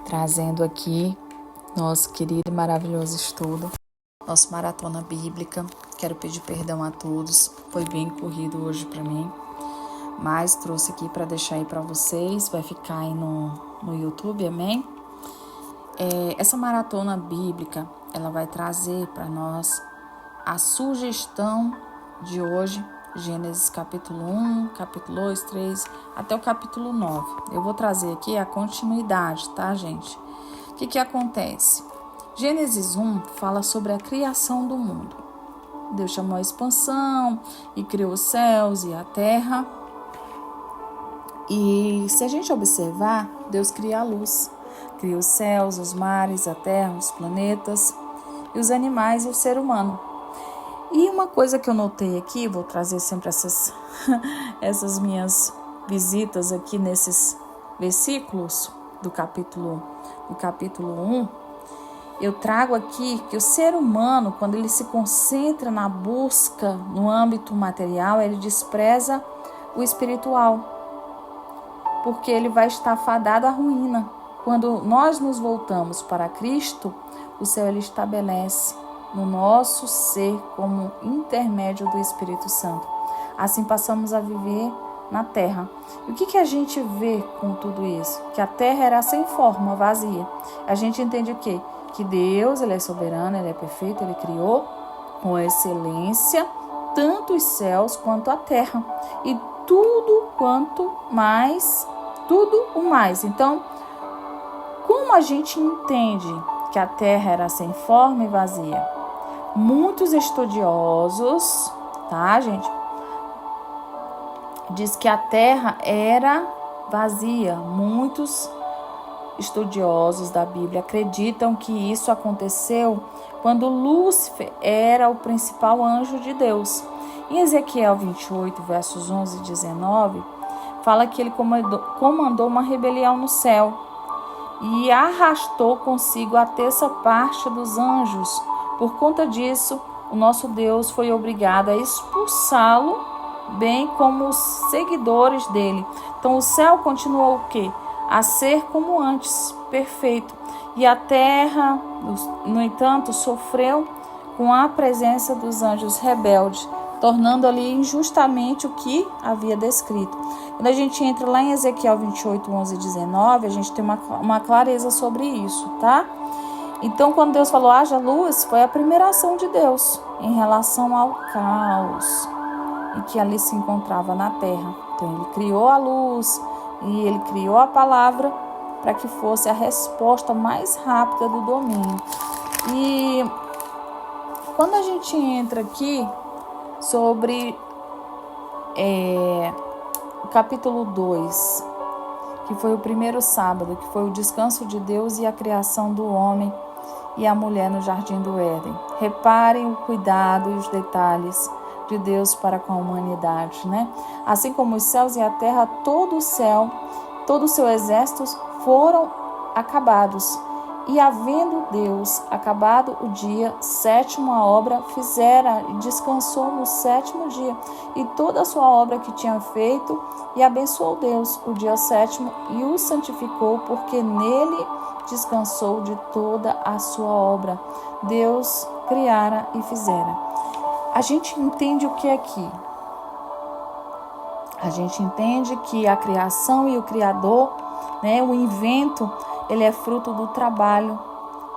trazendo aqui nosso querido e maravilhoso estudo, nossa maratona bíblica. Quero pedir perdão a todos, foi bem corrido hoje para mim, mas trouxe aqui para deixar aí para vocês, vai ficar aí no YouTube, amém? Essa maratona bíblica, ela vai trazer para nós a sugestão de hoje, Gênesis capítulo 1, capítulo 2, 3, até o capítulo 9. Eu vou trazer aqui a continuidade, tá, gente? O que acontece? Gênesis 1 fala sobre a criação do mundo. Deus chamou a expansão e criou os céus e a terra. E se a gente observar, Deus cria a luz. Cria os céus, os mares, a terra, os planetas, e os animais e o ser humano. E uma coisa que eu notei aqui, vou trazer sempre essas minhas visitas aqui nesses versículos do capítulo 1, eu trago aqui que o ser humano, quando ele se concentra na busca no âmbito material, ele despreza o espiritual, porque ele vai estar fadado à ruína. Quando nós nos voltamos para Cristo, o céu ele estabelece no nosso ser como intermédio do Espírito Santo. Assim passamos a viver na terra. E o que a gente vê com tudo isso? Que a terra era sem forma, vazia. A gente entende o quê? Que Deus, ele é soberano, ele é perfeito, ele criou com excelência tanto os céus quanto a terra. E tudo o mais. Então, como a gente entende que a terra era sem forma e vazia? Muitos estudiosos, tá, gente? Diz que a terra era vazia. Muitos estudiosos da Bíblia acreditam que isso aconteceu quando Lúcifer era o principal anjo de Deus. Em Ezequiel 28, versos 11 e 19, fala que ele comandou uma rebelião no céu e arrastou consigo a terça parte dos anjos. Por conta disso, o nosso Deus foi obrigado a expulsá-lo, bem como os seguidores dele. Então, o céu continuou o quê? A ser como antes, perfeito. E a terra, no entanto, sofreu com a presença dos anjos rebeldes, tornando ali injustamente o que havia descrito. Quando a gente entra lá em Ezequiel 28, 11 e 19, a gente tem uma clareza sobre isso, tá? Então, quando Deus falou, haja luz, foi a primeira ação de Deus em relação ao caos em que ali se encontrava na terra. Então, ele criou a luz e ele criou a palavra para que fosse a resposta mais rápida do domínio. E quando a gente entra aqui sobre o capítulo 2, que foi o primeiro sábado, que foi o descanso de Deus e a criação do homem e a mulher no jardim do Éden. Reparem o cuidado e os detalhes de Deus para com a humanidade, né? Assim como os céus e a terra, todo o seu exército foram acabados. E havendo Deus acabado o dia sétimo, a obra fizera e descansou no sétimo dia. E toda a sua obra que tinha feito, e abençoou Deus o dia sétimo e o santificou, porque nele descansou de toda a sua obra. Deus criara e fizera. A gente entende o que é aqui? A gente entende que a criação e o Criador, né, o invento, ele é fruto do trabalho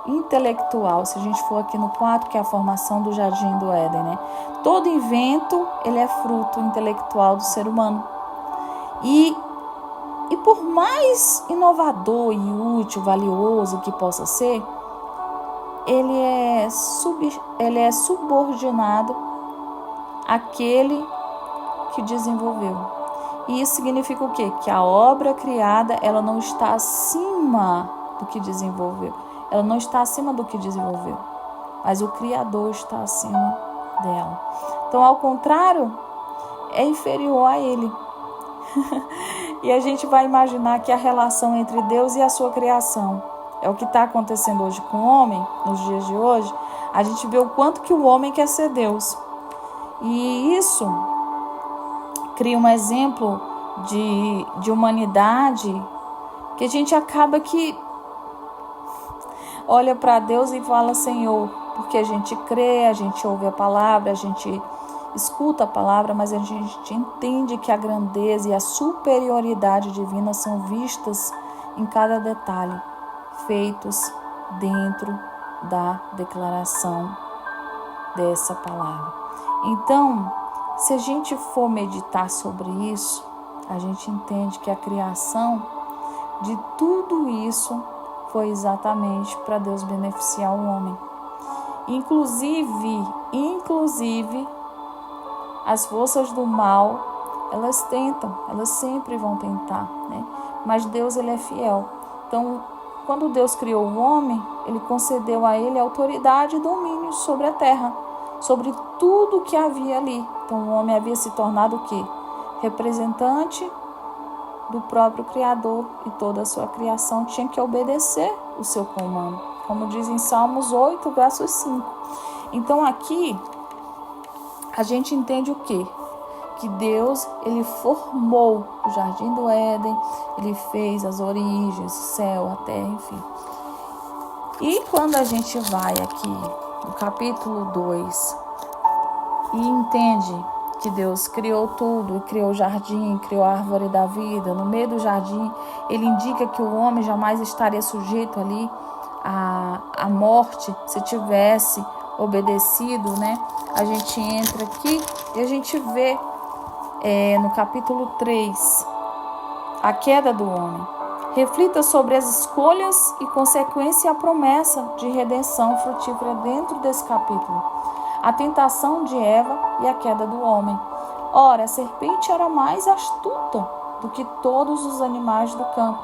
intelectual. Se a gente for aqui no 4, que é a formação do jardim do Éden, né? Todo invento, ele é fruto intelectual do ser humano. E por mais inovador e útil, valioso que possa ser, ele é subordinado àquele que desenvolveu. E isso significa o quê? Que a obra criada, ela não está acima do que desenvolveu. Ela não está acima do que desenvolveu, mas o Criador está acima dela. Então, ao contrário, é inferior a ele. E a gente vai imaginar que a relação entre Deus e a sua criação é o que está acontecendo hoje com o homem, nos dias de hoje. A gente vê o quanto que o homem quer ser Deus. E isso cria um exemplo de humanidade que a gente acaba que olha para Deus e fala: Senhor, porque a gente crê, a gente ouve a palavra, a gente escuta a palavra, mas a gente entende que a grandeza e a superioridade divina são vistas em cada detalhe, feitos dentro da declaração dessa palavra. Então, se a gente for meditar sobre isso, a gente entende que a criação de tudo isso foi exatamente para Deus beneficiar o homem. Inclusive, as forças do mal, elas tentam, elas sempre vão tentar, né? Mas Deus, ele é fiel. Então, quando Deus criou o homem, ele concedeu a ele autoridade e domínio sobre a terra, sobre tudo que havia ali. Então, o homem havia se tornado o quê? Representante do próprio Criador, e toda a sua criação tinha que obedecer o seu comando, como diz em Salmos 8, versos 5. Então, aqui, a gente entende o quê? Que Deus, ele formou o Jardim do Éden, ele fez as origens, o céu, a terra, enfim. E quando a gente vai aqui no capítulo 2 e entende que Deus criou tudo, criou o jardim, criou a árvore da vida, no meio do jardim, ele indica que o homem jamais estaria sujeito ali à morte se tivesse obedecido, né? A gente entra aqui e a gente vê no capítulo 3 a queda do homem. Reflita sobre as escolhas e consequência e a promessa de redenção frutífera dentro desse capítulo. A tentação de Eva e a queda do homem. Ora, a serpente era mais astuta do que todos os animais do campo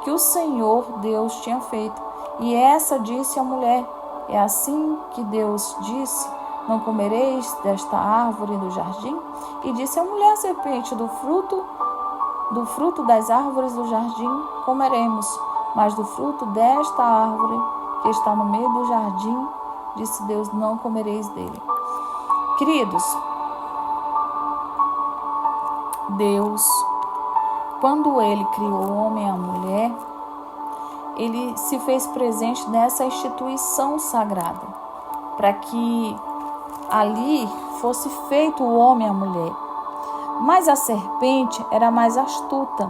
que o Senhor Deus tinha feito. E essa disse à mulher: é assim que Deus disse: não comereis desta árvore do jardim? E disse a mulher à serpente: do fruto das árvores do jardim comeremos, mas do fruto desta árvore que está no meio do jardim, disse Deus, não comereis dele. Queridos, Deus, quando ele criou o homem e a mulher, ele se fez presente nessa instituição sagrada, para que ali fosse feito o homem e a mulher. Mas a serpente era mais astuta.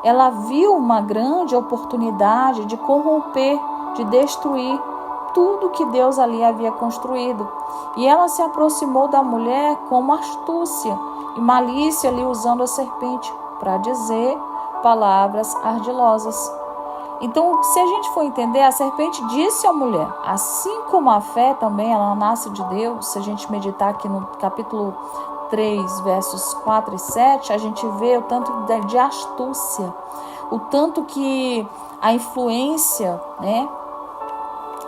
Ela viu uma grande oportunidade de corromper, de destruir tudo que Deus ali havia construído. E ela se aproximou da mulher com astúcia e malícia ali, usando a serpente para dizer palavras ardilosas. Então, se a gente for entender, a serpente disse à mulher, assim como a fé também, ela nasce de Deus. Se a gente meditar aqui no capítulo 3, versos 4 e 7, a gente vê o tanto de astúcia, o tanto que a influência, né?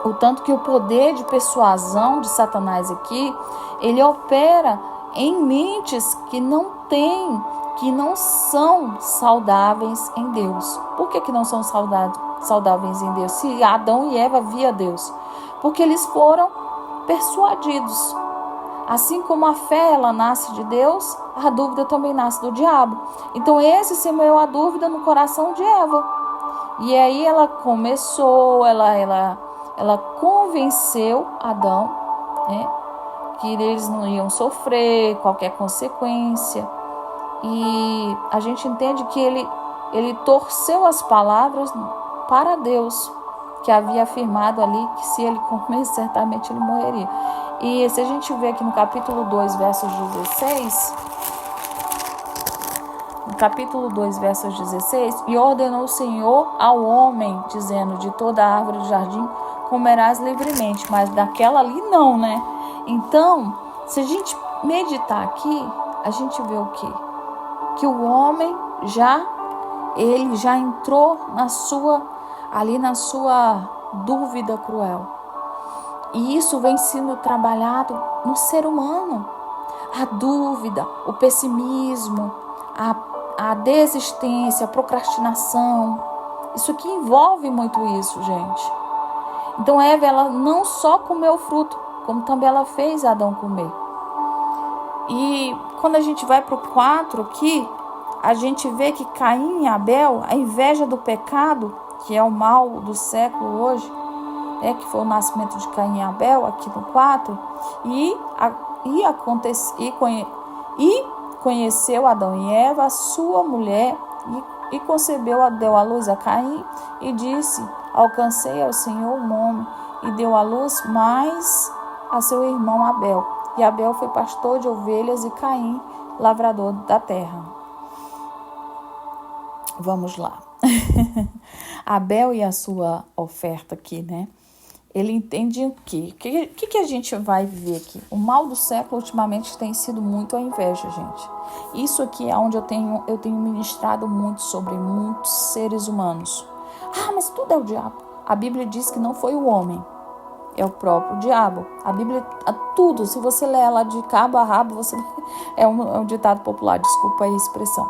O tanto que o poder de persuasão de Satanás aqui, ele opera em mentes que não são saudáveis em Deus. Por que não são saudáveis em Deus? Se Adão e Eva via Deus, porque eles foram persuadidos. Assim como a fé, ela nasce de Deus, a dúvida também nasce do diabo. Então esse semeou a dúvida no coração de Eva. E aí ela começou, ela convenceu Adão, né, que eles não iam sofrer qualquer consequência. E a gente entende que ele torceu as palavras para Deus, que havia afirmado ali que se ele comesse, certamente ele morreria. E se a gente vê aqui no capítulo 2, versos 16, e ordenou o Senhor ao homem, dizendo, de toda a árvore do jardim comerás livremente, mas daquela ali não, né? Então, se a gente meditar aqui, a gente vê o quê? Que o homem ele já entrou na sua dúvida cruel. E isso vem sendo trabalhado no ser humano. A dúvida, o pessimismo, a desistência, a procrastinação. Isso aqui envolve muito isso, gente. Então Eva, ela não só comeu o fruto, como também ela fez Adão comer. E quando a gente vai para o 4 aqui, a gente vê que Caim e Abel, a inveja do pecado, que é o mal do século hoje, que foi o nascimento de Caim e Abel, aqui no 4, e conheceu Adão e Eva, sua mulher, e concebeu, deu à luz a Caim, e disse: alcancei ao Senhor um homem, e deu à luz mais a seu irmão Abel. E Abel foi pastor de ovelhas, e Caim, lavrador da terra. Vamos lá. Abel e a sua oferta aqui, né? Ele entende o quê? O que a gente vai ver aqui? O mal do século ultimamente tem sido muito a inveja, gente. Isso aqui é onde eu tenho ministrado muito sobre muitos seres humanos. Ah, mas tudo é o diabo. A Bíblia diz que não foi o homem, é o próprio diabo. A Bíblia, tudo, se você ler ela de cabo a rabo, você é um ditado popular, desculpa aí a expressão.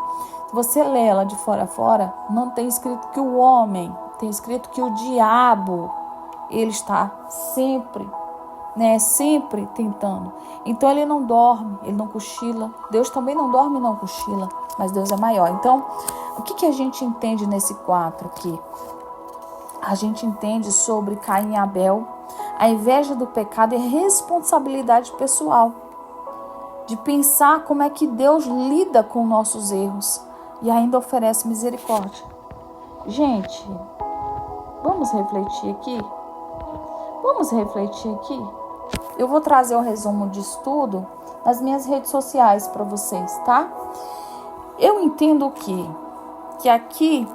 Se você lê ela de fora a fora, não tem escrito que o homem, tem escrito que o diabo, ele está sempre, sempre tentando. Então ele não dorme, ele não cochila. Deus também não dorme e não cochila, mas Deus é maior. Então, o que a gente entende nesse 4 aqui? A gente entende sobre Caim e Abel, a inveja do pecado e a responsabilidade pessoal, de pensar como é que Deus lida com nossos erros e ainda oferece misericórdia. Gente, vamos refletir aqui? Eu vou trazer um resumo de estudo nas minhas redes sociais para vocês, tá? Eu entendo que aqui,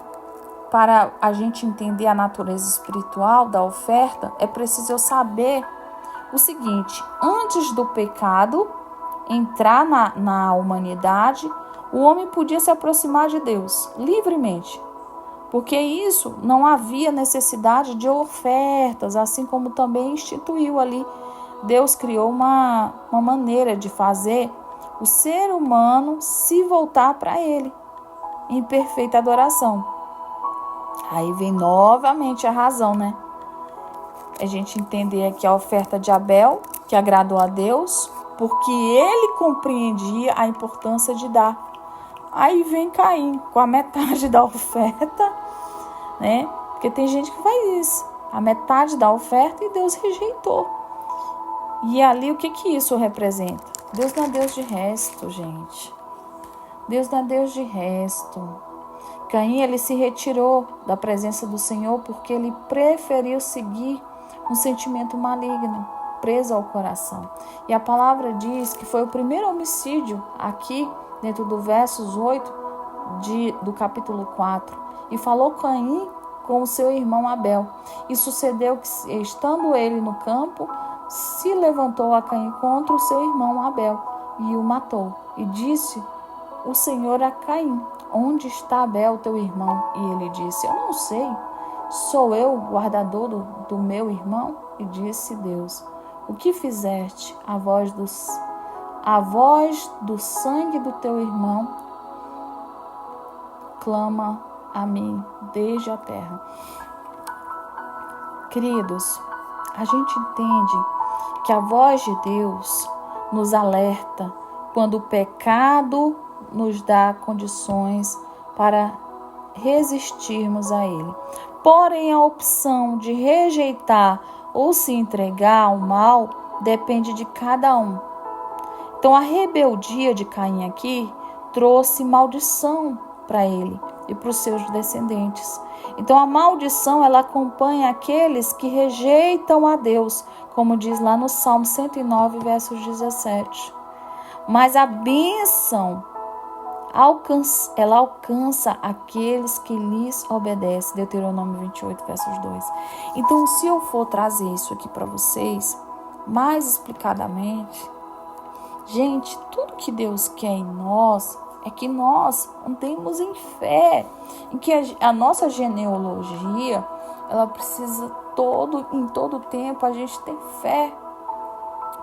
para a gente entender a natureza espiritual da oferta, é preciso eu saber o seguinte: antes do pecado entrar na humanidade, o homem podia se aproximar de Deus livremente. Porque isso não havia necessidade de ofertas, assim como também instituiu ali. Deus criou uma maneira de fazer o ser humano se voltar para ele em perfeita adoração. Aí vem novamente a razão, né? A gente entender aqui a oferta de Abel, que agradou a Deus, porque ele compreendia a importância de dar. Aí vem Caim com a metade da oferta, né? Porque tem gente que faz isso, a metade da oferta, e Deus rejeitou. E ali o que isso representa? Deus não é Deus de resto, gente. Deus não é Deus de resto. Caim, ele se retirou da presença do Senhor porque ele preferiu seguir um sentimento maligno preso ao coração. E a palavra diz que foi o primeiro homicídio aqui dentro do versos 8 do capítulo 4. E falou Caim com o seu irmão Abel. E sucedeu que, estando ele no campo, se levantou a Caim contra o seu irmão Abel e o matou. E disse o Senhor a Caim: onde está Abel, teu irmão? E ele disse: eu não sei. Sou eu o guardador do meu irmão? E disse Deus: o que fizeste? A voz do sangue do teu irmão clama a mim desde a terra. Queridos, a gente entende que a voz de Deus nos alerta quando o pecado nos dá condições para resistirmos a ele. Porém, a opção de rejeitar ou se entregar ao mal depende de cada um. Então, a rebeldia de Caim aqui trouxe maldição para ele e para os seus descendentes. Então, a maldição, ela acompanha aqueles que rejeitam a Deus, como diz lá no Salmo 109, versos 17. Mas a bênção, ela alcança aqueles que lhes obedecem. Deuteronômio 28, versos 2. Então, se eu for trazer isso aqui para vocês, mais explicadamente, gente, tudo que Deus quer em nós é que nós andemos em fé, em que a nossa genealogia, ela precisa em todo tempo a gente ter fé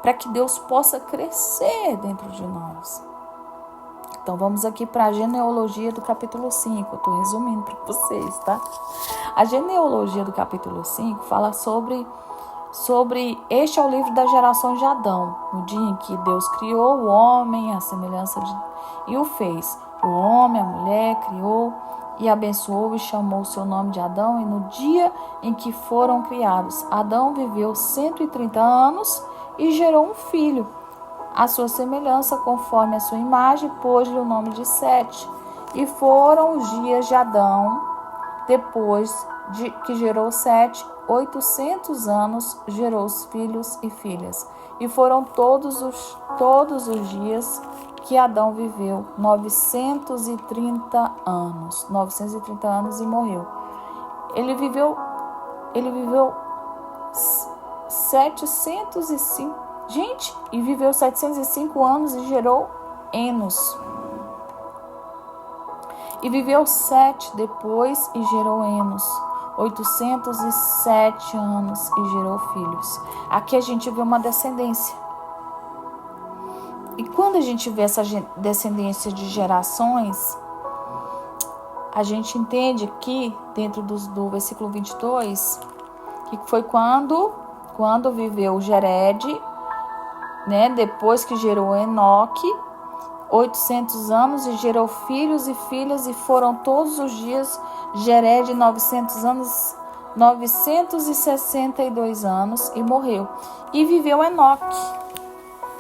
para que Deus possa crescer dentro de nós. Então vamos aqui para a genealogia do capítulo 5, eu estou resumindo para vocês, tá? A genealogia do capítulo 5 fala sobre este é o livro das gerações de Adão, no dia em que Deus criou o homem, a semelhança e o fez. O homem, a mulher, criou e abençoou e chamou o seu nome de Adão, e no dia em que foram criados, Adão viveu 130 anos e gerou um filho, à sua semelhança, conforme a sua imagem, pôs-lhe o nome de Sete. E foram os dias de Adão, depois de que gerou Sete, 800 anos, gerou os filhos e filhas. E foram todos os dias que Adão viveu, 930 anos. 930 anos e morreu. Ele viveu 705. Gente, e viveu 705 anos e gerou Enos. E viveu 7 depois e gerou Enos. 807 anos e gerou filhos. Aqui a gente vê uma descendência. E quando a gente vê essa descendência de gerações, a gente entende que, dentro do versículo 22, que foi quando viveu Jered, né, depois que gerou Enoque, 800 anos e gerou filhos e filhas, e foram todos os dias Jered 900 anos, 962 anos e morreu. E viveu Enoque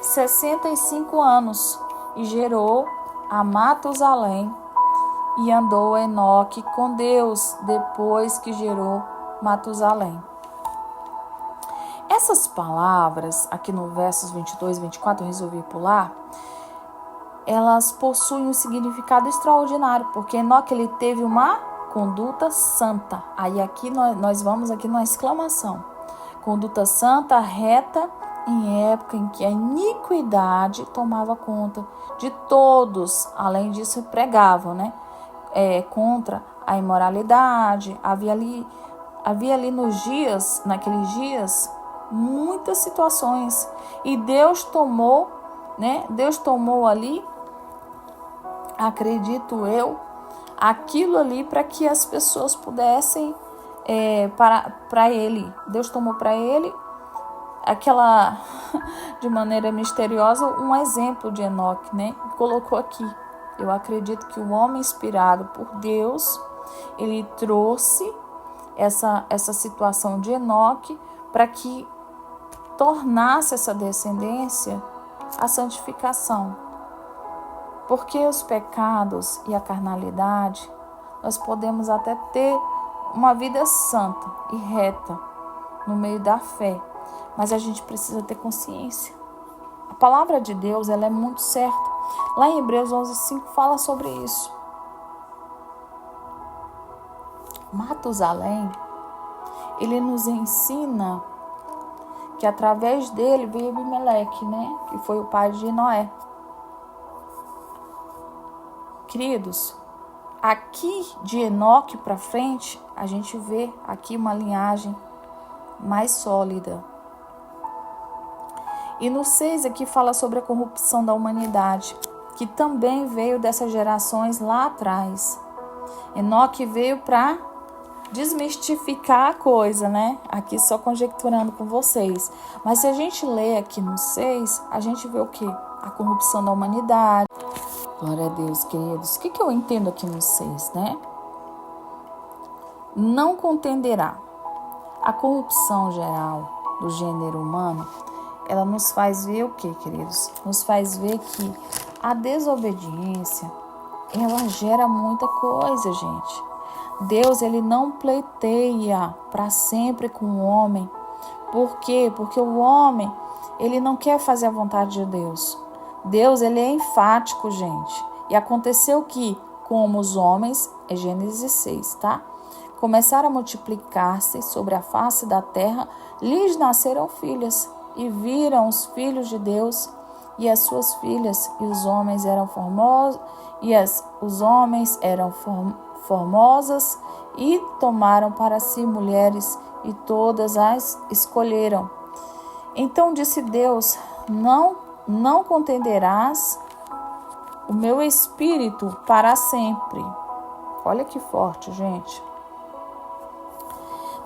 65 anos e gerou a Matusalém, e andou Enoque com Deus depois que gerou Matusalém. Essas palavras, aqui no versos 22 e 24, eu resolvi pular, elas possuem um significado extraordinário, porque Enoque ele teve uma conduta santa. Aí aqui nós vamos aqui numa exclamação. Conduta santa, reta, em época em que a iniquidade tomava conta de todos. Além disso, pregavam, né? Contra a imoralidade. Havia ali naqueles dias, muitas situações. E Deus tomou, né? Deus tomou ali, acredito eu, aquilo ali para que as pessoas pudessem, para ele. Deus tomou para ele aquela, de maneira misteriosa, um exemplo de Enoque, né? Colocou aqui. Eu acredito que o homem inspirado por Deus, ele trouxe essa situação de Enoque para que tornasse essa descendência a santificação. Porque os pecados e a carnalidade, nós podemos até ter uma vida santa e reta no meio da fé, mas a gente precisa ter consciência. A palavra de Deus, ela é muito certa. Lá em Hebreus 11:5 fala sobre isso. Matusalém, ele nos ensina que através dele veio Abimeleque, né? Que foi o pai de Noé. Queridos, aqui de Enoque para frente, a gente vê aqui uma linhagem mais sólida. E no 6 aqui fala sobre a corrupção da humanidade, que também veio dessas gerações lá atrás. Enoque veio para desmistificar a coisa, né? Aqui só conjecturando com vocês. Mas se a gente lê aqui no 6, a gente vê o quê? A corrupção da humanidade. Glória a Deus, queridos. O que eu entendo aqui no 6, né? Não contenderá. A corrupção geral do gênero humano, ela nos faz ver o quê, queridos? Nos faz ver que a desobediência, ela gera muita coisa, gente. Deus, ele não pleiteia para sempre com o homem. Por quê? Porque o homem, ele não quer fazer a vontade de Deus. Deus, ele é enfático, gente. E aconteceu que, como os homens, é Gênesis 6, tá? Começaram a multiplicar-se sobre a face da terra, lhes nasceram filhas, e viram os filhos de Deus e as suas filhas, e os homens eram formosos, formosas, e tomaram para si mulheres, e todas as escolheram. Então disse Deus: não contenderás o meu espírito para sempre. Olha que forte, gente.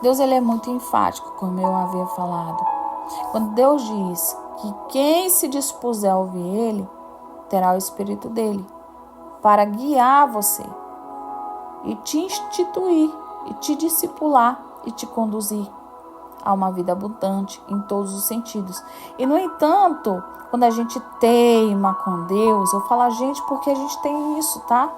Deus, ele é muito enfático, como eu havia falado. Quando Deus diz que quem se dispuser a ouvir ele, terá o espírito dele para guiar você. e te instituir, e te discipular, e te conduzir a uma vida abundante em todos os sentidos. E, no entanto, quando a gente teima com Deus, eu falo a gente porque a gente tem isso, tá?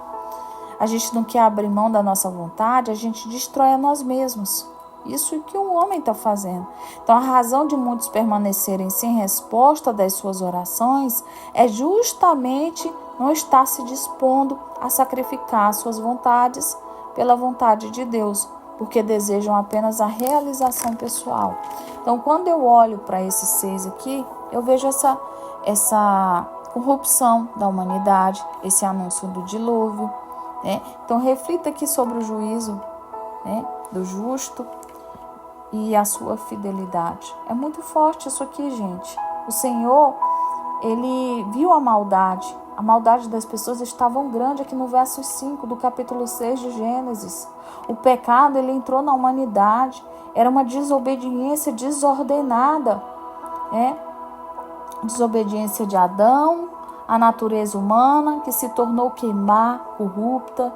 A gente não quer abrir mão da nossa vontade, a gente destrói a nós mesmos. Isso é o que o homem está fazendo. Então, a razão de muitos permanecerem sem resposta das suas orações é justamente não estar se dispondo a sacrificar suas vontades pela vontade de Deus, porque desejam apenas a realização pessoal. Então, quando eu olho para esses 6 aqui, eu vejo essa corrupção da humanidade, esse anúncio do dilúvio, né? Então, reflita aqui sobre o juízo, né, do justo e a sua fidelidade. É muito forte isso aqui, gente. O Senhor, Ele viu a maldade. A maldade das pessoas estava grande aqui no verso 5 do capítulo 6 de Gênesis. O pecado, ele entrou na humanidade. Era uma desobediência desordenada, né? Desobediência de Adão, a natureza humana que se tornou queimar, corrupta.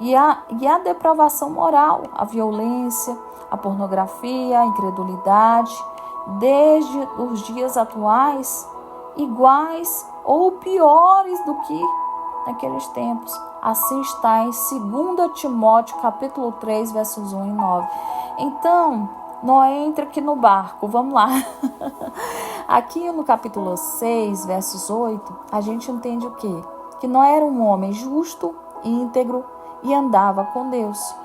E a depravação moral, a violência, a pornografia, a incredulidade, desde os dias atuais, iguais ou piores do que naqueles tempos. Assim está em 2 Timóteo, capítulo 3, versos 1 e 9. Então, Noé entra aqui no barco, vamos lá. Aqui no capítulo 6, versos 8, a gente entende o quê? Que Noé era um homem justo, íntegro e andava com Deus.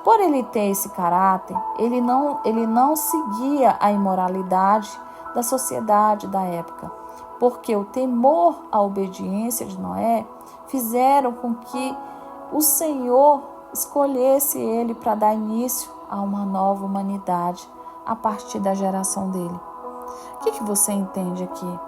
Por ele ter esse caráter, ele não seguia a imoralidade da sociedade da época, porque o temor, a obediência de Noé fizeram com que o Senhor escolhesse ele para dar início a uma nova humanidade a partir da geração dele. O que você entende aqui?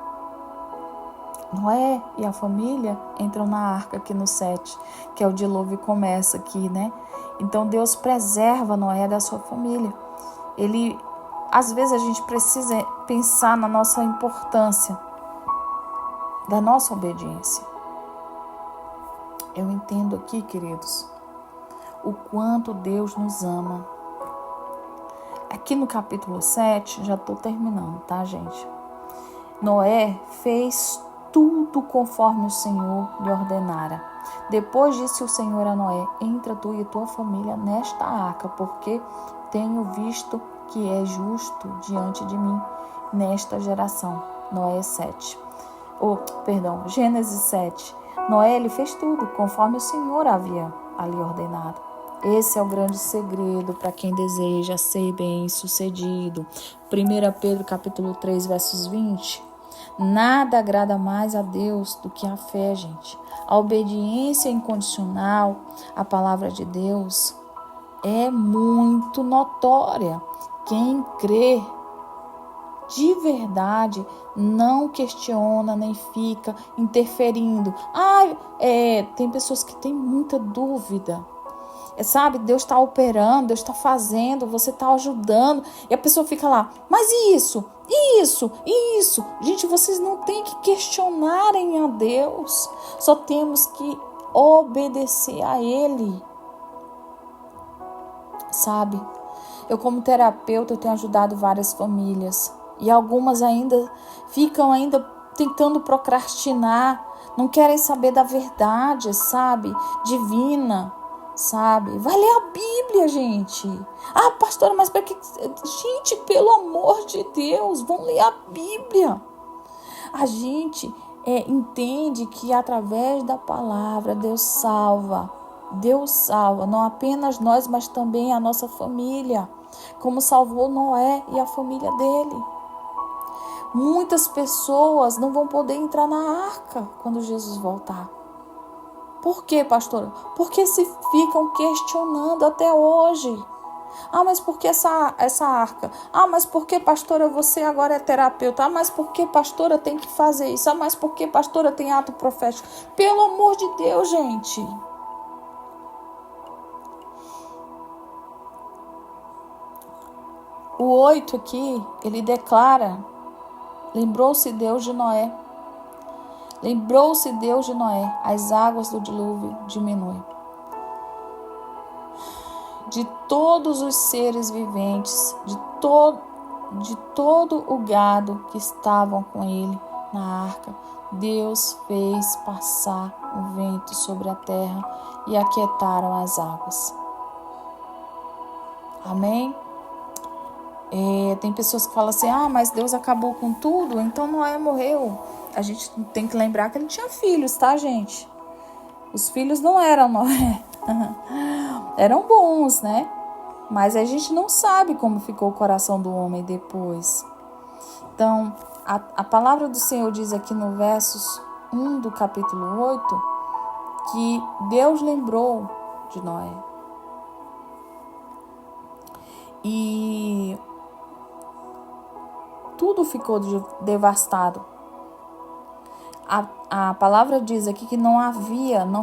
Noé e a família entram na arca aqui no 7, que é o dilúvio começa aqui, né? Então Deus preserva Noé da sua família. Às vezes a gente precisa pensar na nossa importância, da nossa obediência. Eu entendo aqui, queridos, o quanto Deus nos ama. Aqui no capítulo 7, já estou terminando, tá, gente? Noé fez tudo conforme o Senhor lhe ordenara. Depois disse o Senhor a Noé: entra tu e tua família nesta arca, porque tenho visto que é justo diante de mim nesta geração. Gênesis 7. Noé, ele fez tudo conforme o Senhor havia ali ordenado. Esse é o grande segredo para quem deseja ser bem-sucedido. 1 Pedro capítulo 3, versos 20. Nada agrada mais a Deus do que a fé, gente. A obediência incondicional à palavra de Deus é muito notória. Quem crê de verdade não questiona nem fica interferindo. Tem pessoas que têm muita dúvida. Sabe, Deus está operando, Deus está fazendo, você está ajudando. E a pessoa fica lá, mas isso. Gente, vocês não têm que questionarem a Deus. Só temos que obedecer a Ele. Sabe, eu como terapeuta, eu tenho ajudado várias famílias. E algumas ficam tentando procrastinar. Não querem saber da verdade, sabe, divina. Sabe? Vai ler a Bíblia, gente. Pastora, mas para que... Gente, pelo amor de Deus, vão ler a Bíblia. A gente entende que através da palavra Deus salva. Deus salva, não apenas nós, mas também a nossa família. Como salvou Noé e a família dele. Muitas pessoas não vão poder entrar na arca quando Jesus voltar. Por quê, pastora? Porque se ficam questionando até hoje. Mas por que essa arca? Mas por que, pastora, você agora é terapeuta? Mas por que, pastora, tem que fazer isso? Mas por que, pastora, tem ato profético? Pelo amor de Deus, gente. O 8 aqui, ele declara: lembrou-se Deus de Noé. Lembrou-se Deus de Noé, as águas do dilúvio diminuem. de todos os seres viventes, de todo o gado que estavam com ele na arca. Deus fez passar o vento sobre a terra e aquietaram as águas. Amém? Tem pessoas que falam assim, mas Deus acabou com tudo, então Noé morreu. A gente tem que lembrar que ele tinha filhos, tá, gente? Os filhos não eram Noé. Eram bons, né? Mas a gente não sabe como ficou o coração do homem depois. Então, a palavra do Senhor diz aqui no versos 1 do capítulo 8, que Deus lembrou de Noé. E tudo ficou devastado. A palavra diz aqui que não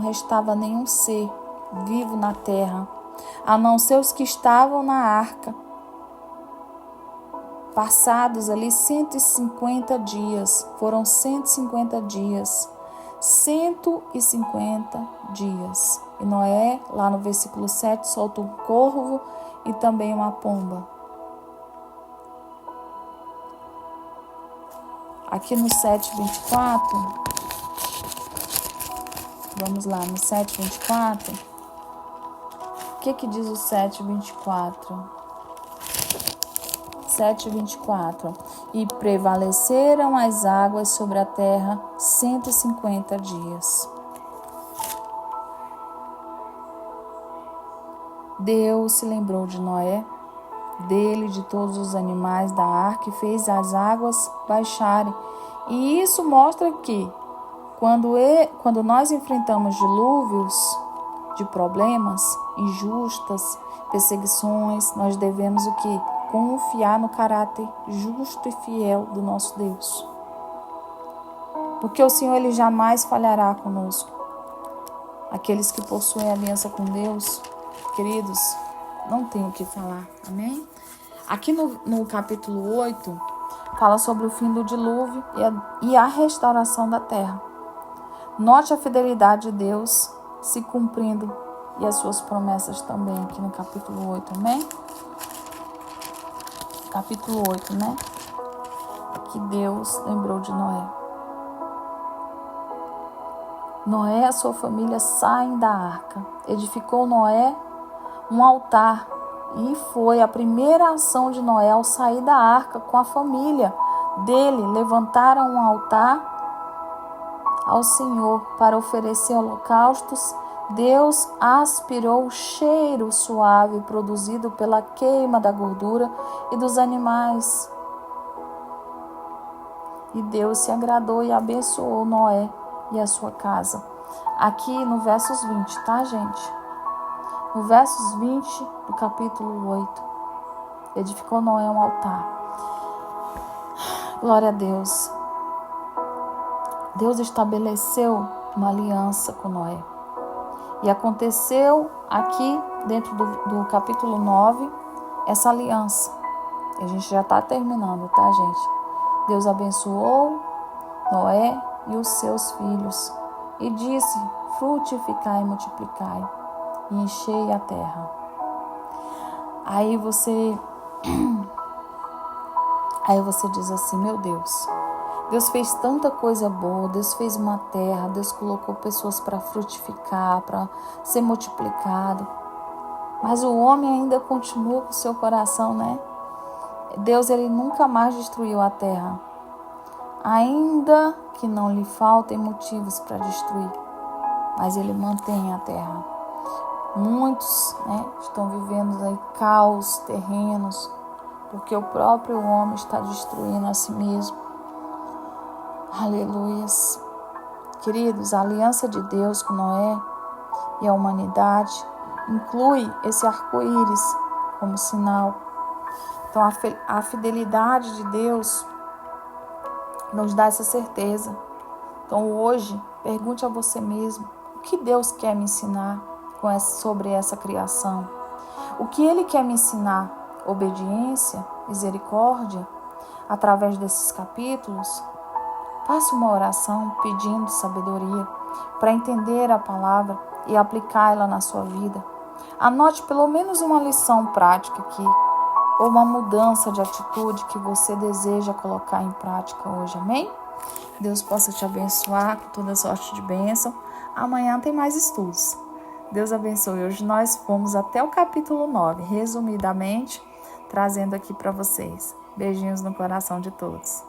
restava nenhum ser vivo na terra, a não ser os que estavam na arca. Passados ali 150 dias, foram 150 dias, 150 dias. E Noé, lá no versículo 7, solta um corvo e também uma pomba. Aqui no 7:24, vamos lá, no 7:24, o que diz o 7:24? 7:24, e prevaleceram as águas sobre a terra 150 dias. Deus se lembrou de Noé, dele e de todos os animais da arca, e fez as águas baixarem. E isso mostra que quando nós enfrentamos dilúvios de problemas, injustas, perseguições, nós devemos o quê? Confiar no caráter justo e fiel do nosso Deus. Porque o Senhor, Ele jamais falhará conosco. Aqueles que possuem aliança com Deus, queridos, não tem o que falar. Amém? Aqui no capítulo 8, fala sobre o fim do dilúvio e a restauração da terra. Note a fidelidade de Deus se cumprindo e as suas promessas também aqui no capítulo 8, amém? Capítulo 8, né? Que Deus lembrou de Noé. Noé e a sua família saem da arca. Edificou Noé um altar e foi a primeira ação de Noé ao sair da arca com a família dele. Levantaram um altar ao Senhor para oferecer holocaustos. Deus aspirou o cheiro suave produzido pela queima da gordura e dos animais. E Deus se agradou e abençoou Noé e a sua casa. Aqui no versos 20, tá, gente? No versos 20 do capítulo 8, edificou Noé um altar. Glória a Deus. Deus estabeleceu uma aliança com Noé. E aconteceu aqui, dentro do capítulo 9, essa aliança. E a gente já está terminando, tá, gente? Deus abençoou Noé e os seus filhos. E disse, frutificai e multiplicai, e enchei a terra. Aí você diz assim, meu Deus fez tanta coisa boa, Deus fez uma terra, Deus colocou pessoas para frutificar, para ser multiplicado. Mas o homem ainda continua com o seu coração, né? Deus, ele nunca mais destruiu a terra. Ainda que não lhe faltem motivos para destruir, mas ele mantém a terra. Muitos, estão vivendo aí caos, terrenos, porque o próprio homem está destruindo a si mesmo. Aleluias. Queridos, a aliança de Deus com Noé e a humanidade inclui esse arco-íris como sinal. Então, a fidelidade de Deus nos dá essa certeza. Então, hoje, pergunte a você mesmo, o que Deus quer me ensinar sobre essa criação? O que Ele quer me ensinar? Obediência, misericórdia, através desses capítulos? Faça uma oração pedindo sabedoria para entender a palavra e aplicá-la na sua vida. Anote pelo menos uma lição prática aqui, ou uma mudança de atitude que você deseja colocar em prática hoje, amém? Deus possa te abençoar com toda sorte de bênção. Amanhã tem mais estudos. Deus abençoe. Hoje nós fomos até o capítulo 9, resumidamente, trazendo aqui para vocês. Beijinhos no coração de todos.